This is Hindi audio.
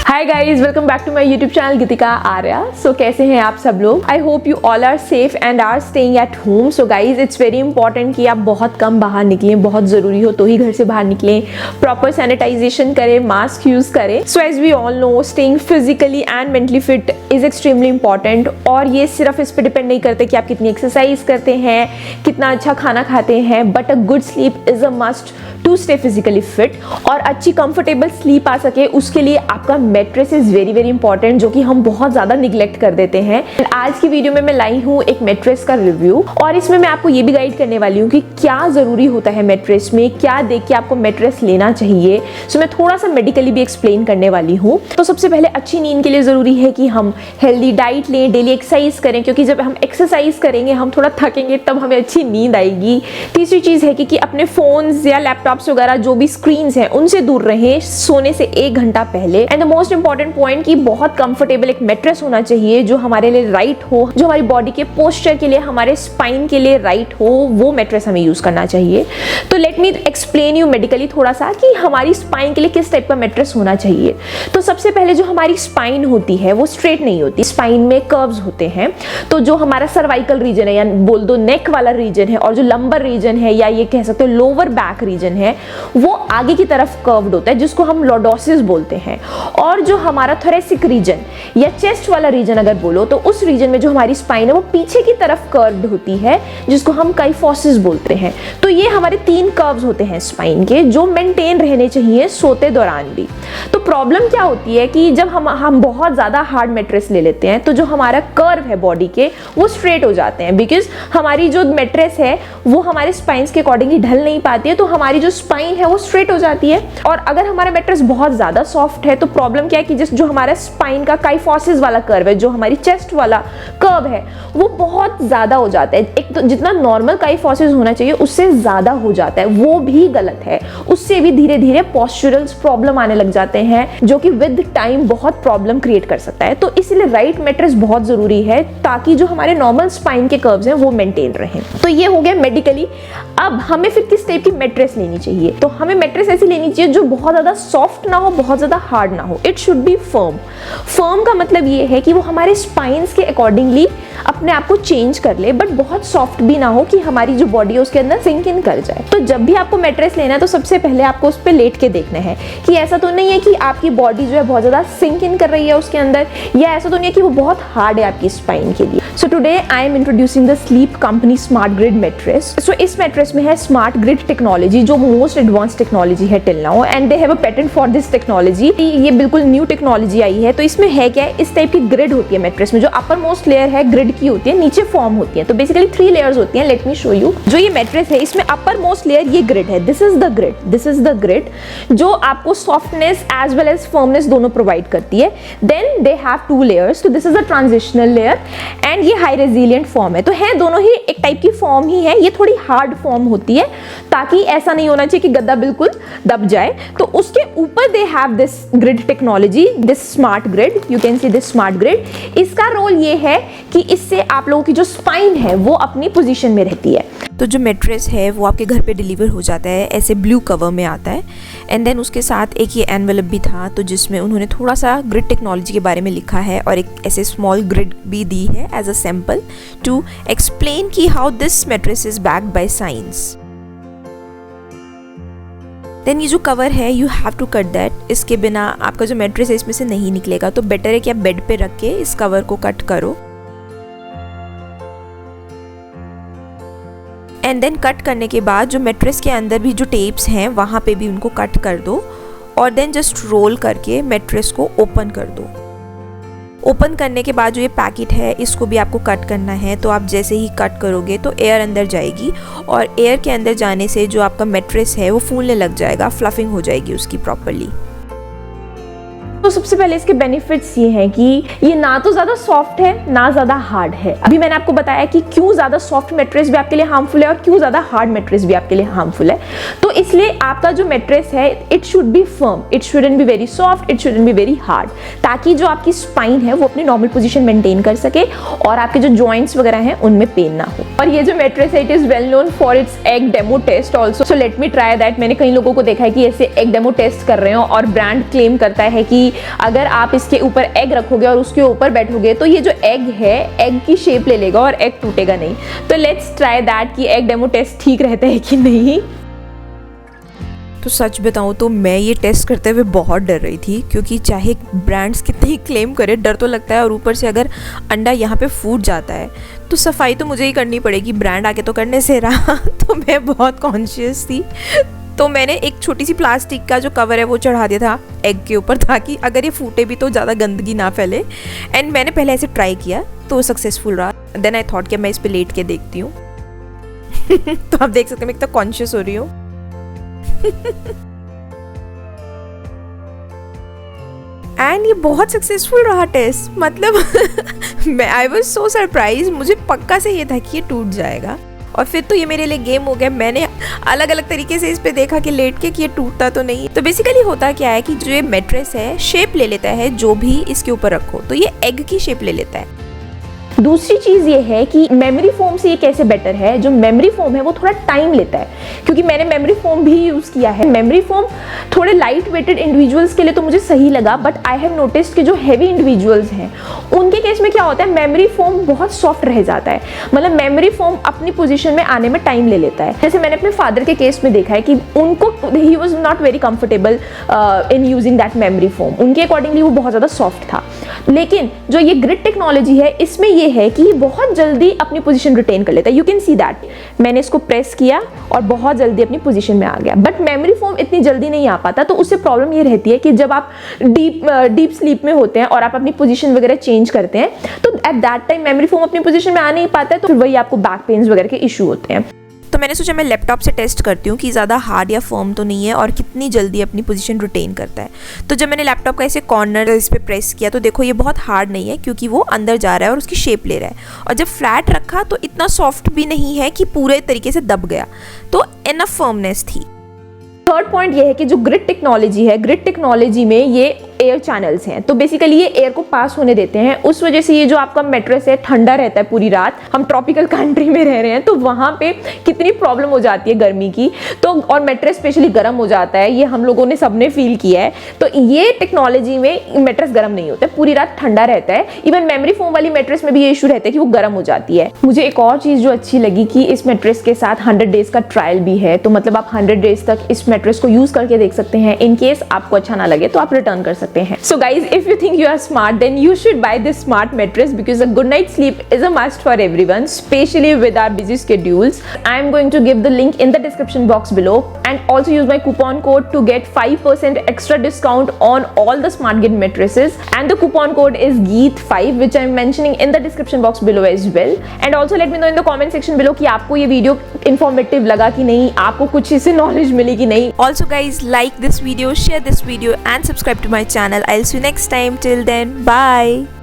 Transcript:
Hi guys, welcome back to my YouTube channel Geetika Arya. So कैसे हैं आप सब लोग? I hope you all are safe and are staying at home. So guys, it's very important कि आप बहुत कम बाहर निकलें, बहुत ज़रूरी हो तो ही घर से बाहर निकलें, प्रॉपर सैनिटाइजेशन करें, मास्क यूज़ करें। So as we all know, staying physically and mentally fit is extremely important. और ये सिर्फ इस पर डिपेंड नहीं करते कि आप कितनी एक्सरसाइज करते हैं, कितना अच्छा खाना खाते हैं, but a good sleep is a must to stay physically fit. और अच्छी कंफर्टेबल स्लीप आ सके उसके लिए आपका mattress is very very important, जो कि हम बहुत ज़्यादा निगलेक्ट कर देते हैं। आज की वीडियो में मैं लाई हूँ एक मैट्रेस का रिव्यू, और इसमें मैं आपको ये भी गाइड करने वाली हूँ कि क्या ज़रूरी होता है मैट्रेस में, क्या देख के आपको मैट्रेस लेना चाहिए। सो मैं थोड़ा सा मेडिकली भी एक्सप्लेन करने वाली हूँ। तो सबसे पहले अच्छी नींद के लिए ज़रूरी है कि हम हेल्दी डाइट लें, डेली एक्सरसाइज करें, क्योंकि जब हम एक्सरसाइज करेंगे हम थोड़ा थकेंगे तब हमें अच्छी नींद आएगी। तीसरी चीज़ है कि अपने फ़ोन्स या लैपटॉप्स वगैरह जो भी स्क्रीन्स हैं उनसे दूर रहें सोने से 1 घंटा पहले। And the most important point कि बहुत कंफर्टेबल एक मैट्रेस होना चाहिए जो हमारे लिए राइट हो, जो हमारी बॉडी के पोस्चर के लिए, हमारे स्पाइन के लिए राइट हो, वो मैट्रेस हमें यूज करना चाहिए। तो let me explain you medically थोड़ा सा कि हमारी स्पाइन के लिए किस टाइप का मैट्रेस होना चाहिए। तो सबसे पहले जो हमारी स्पाइन होती है वो स्ट्रेट नहीं होती, स्पाइन में कर्व्स होते हैं। तो जो हमारा सर्वाइकल रीजन है या बोल दो नेक वाला रीजन है, और जो लंबर रीजन है या ये कह सकते हो लोअर बैक रीजन है, वो आगे की तरफ कर्व्ड होता है, जिसको हम लॉर्डोसिस बोलते हैं। और जो हमारा थोरेसिक रीजन या चेस्ट वाला रीजन अगर बोलो, तो उस रीजन में जो हमारी स्पाइन है वो पीछे की तरफ कर्व्ड होती है, जिसको हम काइफोसिस बोलते हैं। तो ये हमारे 3 कर्व्स होते हैं स्पाइन के, जो मेंटेन रहने चाहिए सोते दौरान भी। तो प्रॉब्लम क्या होती है कि जब हम बहुत ज़्यादा हार्ड मैट्रेस ले लेते हैं तो जो हमारा कर्व है बॉडी के वो स्ट्रेट हो जाते हैं, बिकॉज हमारी जो मैट्रेस है वो हमारे स्पाइन्स के अकॉर्डिंगली ढल नहीं पाती है, तो हमारी जो स्पाइन है वो स्ट्रेट हो जाती है। और अगर हमारा मैट्रेस बहुत ज़्यादा सॉफ्ट है तो प्रॉब्लम क्या है कि जो हमारा स्पाइन का काइफोसिस वाला कर्व है, जो हमारी चेस्ट वाला कर्व है, वो बहुत ज़्यादा हो जाता है। एक तो जितना नॉर्मल काइफोसिस होना चाहिए उससे ज़्यादा हो जाता है, वो भी गलत है। उससे भी धीरे धीरे पोस्चरल प्रॉब्लम आने लग जाते हैं, जो कि विद टाइम बहुत प्रॉब्लम क्रिएट कर सकता है। तो इसलिए राइट मैट्रेस बहुत ज़रूरी है, ताकि जो हमारे नॉर्मल स्पाइन के कर्व्स हैं वो मेंटेन रहें। तो ये हो गया मेडिकली। अब हमें फिर किस टाइप की मैट्रेस लेनी चाहिए? तो हमें मैट्रेस ऐसी लेनी चाहिए जो बहुत ज़्यादा सॉफ्ट ना हो, बहुत ज़्यादा हार्ड ना हो। It should be firm. Firm का मतलब ये है कि वो हमारे स्पाइन्स के अकॉर्डिंगली अपने आप को चेंज कर ले, बट बहुत सॉफ्ट भी ना हो कि हमारी जो बॉडी है उसके अंदर सिंक इन कर जाए। तो जब भी आपको मैट्रेस लेना है तो सबसे पहले आपको उस पर लेट के देखना है कि ऐसा तो नहीं है कि आपकी बॉडी जो है बहुत ज़्यादा सिंक इन कर रही है उसके अंदर, या ऐसा तो नहीं है कि वो बहुत हार्ड है आपकी स्पाइन के लिए। So today I am introducing the Sleep Company smart grid mattress. So इस मैट्रेस में है स्मार्ट ग्रिड टेक्नोलॉजी, जो मोस्ट एडवांस टेक्नोलॉजी है till now, and they have a patent for this technology. ये बिल्कुल न्यू टेक्नोलॉजी आई है। तो इसमें है क्या है, इस टाइप की ग्रिड होती है मैट्रेस में। जो अपर मोस्ट लेयर है ग्रिड की होती है, नीचे फॉर्म होती है। तो बेसिकली 3 लेयर्स होती हैं। Let me show you. जो ये मैट्रेस है इसमें अपर मोस्ट लेयर ये ग्रिड है। This is the grid, this is the grid, जो आपको softness as well as firmness दोनों प्रोवाइड करती है। Then they have 2 layers. तो this is a transitional layer and ये हाई रेजिलिएंट फॉर्म है। तो है दोनों ही एक टाइप की फॉर्म ही है। ये थोड़ी हार्ड फॉर्म होती है, ताकि ऐसा नहीं होना चाहिए कि गद्दा बिल्कुल दब जाए। तो उसके ऊपर they have this grid technology, this smart grid. You can see this smart grid. इसका रोल ये है कि इससे आप लोगों की जो स्पाइन है वो अपनी पोजीशन में रहती है। तो जो मैट्रेस है वो आपके घर पे डिलीवर हो जाता है, ऐसे ब्लू कवर में आता है। एंड देन उसके साथ एक ये एनवेलप भी था, तो जिसमें उन्होंने थोड़ा सा ग्रिड टेक्नोलॉजी के बारे में लिखा है, और एक ऐसे स्मॉल ग्रिड भी दी है as a sample to explain कि how this mattress is backed by science. Then ये जो कवर है you have to cut that. इसके बिना आपका जो मैट्रेस है इसमें से नहीं निकलेगा। तो बेटर है कि आप बेड पे रख के इस कवर को कट करो। एंड देन कट करने के बाद जो मैट्रेस के अंदर भी जो टेप्स हैं वहाँ पे भी उनको कट कर दो, और देन जस्ट रोल करके मैट्रेस को ओपन कर दो। ओपन करने के बाद जो ये पैकेट है इसको भी आपको कट करना है। तो आप जैसे ही कट करोगे तो एयर अंदर जाएगी, और एयर के अंदर जाने से जो आपका मैट्रेस है वो फूलने लग जाएगा, फ्लफिंग हो जाएगी उसकी प्रॉपर्ली। तो सबसे पहले इसके बेनिफिट्स ये हैं कि ये ना तो ज़्यादा सॉफ्ट है ना ज़्यादा हार्ड है। अभी मैंने आपको बताया कि क्यों ज़्यादा सॉफ्ट मैट्रेस भी आपके लिए हार्मफुल है और क्यों ज़्यादा हार्ड मैट्रेस भी आपके लिए हार्मफुल है। तो इसलिए आपका जो मैट्रेस है it should be firm, it shouldn't be very soft, it shouldn't be very hard, ताकि जो आपकी स्पाइन है वो अपनी नॉर्मल पोजीशन मेंटेन कर सके और आपके जो जॉइंट्स वगैरह हैं उनमें पेन ना हो। और ये जो मैट्रेस है it is well known for its egg demo test also, so let me try that. मैंने कई लोगों को देखा है कि ऐसे एग डेमो टेस्ट कर रहे हो और ब्रांड क्लेम करता है कि अगर आप इसके ऊपर एग रखोगे और उसके ऊपर बैठोगे तो ये जो एग है एग की शेप ले लेगा और एग टूटेगा नहीं। तो लेट्स ट्राई दैट कि एग डेमो टेस्ट ठीक रहता है कि नहीं। तो सच बताऊँ तो मैं ये टेस्ट करते हुए बहुत डर रही थी, क्योंकि चाहे ब्रांड्स कितने ही क्लेम करे डर तो लगता है, और ऊपर से अगर अंडा यहाँ पे फूट जाता है तो सफाई तो मुझे ही करनी पड़ेगी, ब्रांड आके तो करने से रहा। तो मैं बहुत कॉन्शियस थी, तो मैंने एक छोटी सी प्लास्टिक का जो कवर है वो चढ़ा दिया था एग के ऊपर, ताकि अगर ये फूटे भी तो ज़्यादा गंदगी ना फैले। एंड मैंने पहले ऐसे ट्राई किया तो सक्सेसफुल रहा। देन आई थॉट कि मैं इस पर लेट के देखती हूँ। तो आप देख सकते हैं मैं कितना कॉन्शियस हो रही हूँ। एंड ये बहुत सक्सेसफुल रहा टेस्ट, मतलब मैं आई वॉज सो सरप्राइज। मुझे पक्का से ये था कि ये टूट जाएगा, और फिर तो ये मेरे लिए गेम हो गया। मैंने अलग अलग तरीके से इस पे देखा कि लेट के कि ये टूटता तो नहीं। तो बेसिकली होता क्या है कि जो ये मैट्रेस है शेप ले लेता है, जो भी इसके ऊपर रखो तो ये एग की शेप ले लेता है। दूसरी चीज ये है कि मेमोरी फोम से ये कैसे बेटर है। जो मेमोरी फोम है वो थोड़ा टाइम लेता है, क्योंकि मैंने मेमोरी फोम भी यूज किया है। मेमोरी फोम थोड़े लाइट वेटेड इंडिविजुअल्स के लिए तो मुझे सही लगा, बट आई हैव नोटिस्ड कि जो हैवी इंडिविजुअल्स हैं उनके केस में क्या होता है, मेमोरी फोम बहुत सॉफ्ट रह जाता है, मतलब मेमोरी फोम अपनी पोजीशन में आने में टाइम ले लेता है। जैसे मैंने अपने फादर के केस में देखा है कि उनको he was not very comfortable in using that memory foam, उनके अकॉर्डिंगली वो बहुत ज़्यादा सॉफ्ट था। लेकिन जो ये ग्रिड टेक्नोलॉजी है इसमें ये है कि ये बहुत जल्दी अपनी पोजीशन रिटेन कर लेता है। यू कैन सी दैट, मैंने इसको प्रेस किया और बहुत जल्दी अपनी पोजीशन में आ गया। बट मेमोरी फोम इतनी जल्दी नहीं आ पाता, तो उससे प्रॉब्लम ये रहती है कि जब आप डीप स्लीप में होते हैं और आप अपनी पोजीशन वगैरह चेंज करते हैं तो at that time memory foam अपनी पोजीशन में आ नहीं पाता है, तो फिर वही आपको बैक पेन्स वगैरह के इशू होते हैं। तो मैंने सोचा मैं लैपटॉप से टेस्ट करती हूँ कि ज़्यादा हार्ड या फर्म तो नहीं है और कितनी जल्दी अपनी पोजीशन रिटेन करता है। तो जब मैंने लैपटॉप का ऐसे कॉर्नर इस पर प्रेस किया तो देखो ये बहुत हार्ड नहीं है, क्योंकि वो अंदर जा रहा है और उसकी शेप ले रहा है। और जब फ्लैट रखा तो इतना सॉफ्ट भी नहीं है कि पूरे तरीके से दब गया, तो इनफ फर्मनेस थी। थर्ड पॉइंट ये है कि जो ग्रिड टेक्नोलॉजी है, ग्रिड टेक्नोलॉजी में ये एयर चैनल्स हैं, तो बेसिकली ये एयर को पास होने देते हैं। उस वजह से ये जो आपका मैट्रेस है ठंडा रहता है पूरी रात। हम ट्रॉपिकल कंट्री में रह रहे हैं तो वहाँ पे कितनी प्रॉब्लम हो जाती है गर्मी की, तो और मैट्रेस स्पेशली गर्म हो जाता है, ये हम लोगों ने सबने फील किया है। तो ये टेक्नोलॉजी में मैट्रेस गर्म नहीं होता है, पूरी रात ठंडा रहता है। इवन मेमोरी फोम वाली मैट्रेस में भी ये इशू रहता है कि वो गर्म हो जाती है। मुझे एक और चीज़ जो अच्छी लगी कि इस मैट्रेस के साथ 100 डेज का ट्रायल भी है, तो मतलब आप 100 डेज तक इस मैट्रेस को यूज़ करके देख सकते हैं। इन केस आपको अच्छा ना लगे तो आप रिटर्न कर सकते हैं। So guys, if you think you are smart, then you should buy this smart mattress because a good night's sleep is a must for everyone, especially with our busy schedules. I am going to give the link in the description box below, and also use my coupon code to get 5% extra discount on all the SmartGate mattresses, and the coupon code is GEET5, which I am mentioning in the description box below as well. And also let me know in the comment section below कि आपको ये वीडियो informative लगा कि नहीं, आपको कुछ इससे knowledge मिली कि नहीं। Also guys, like this video, share this video and subscribe to my channel. I'll see you next time. Till then, bye.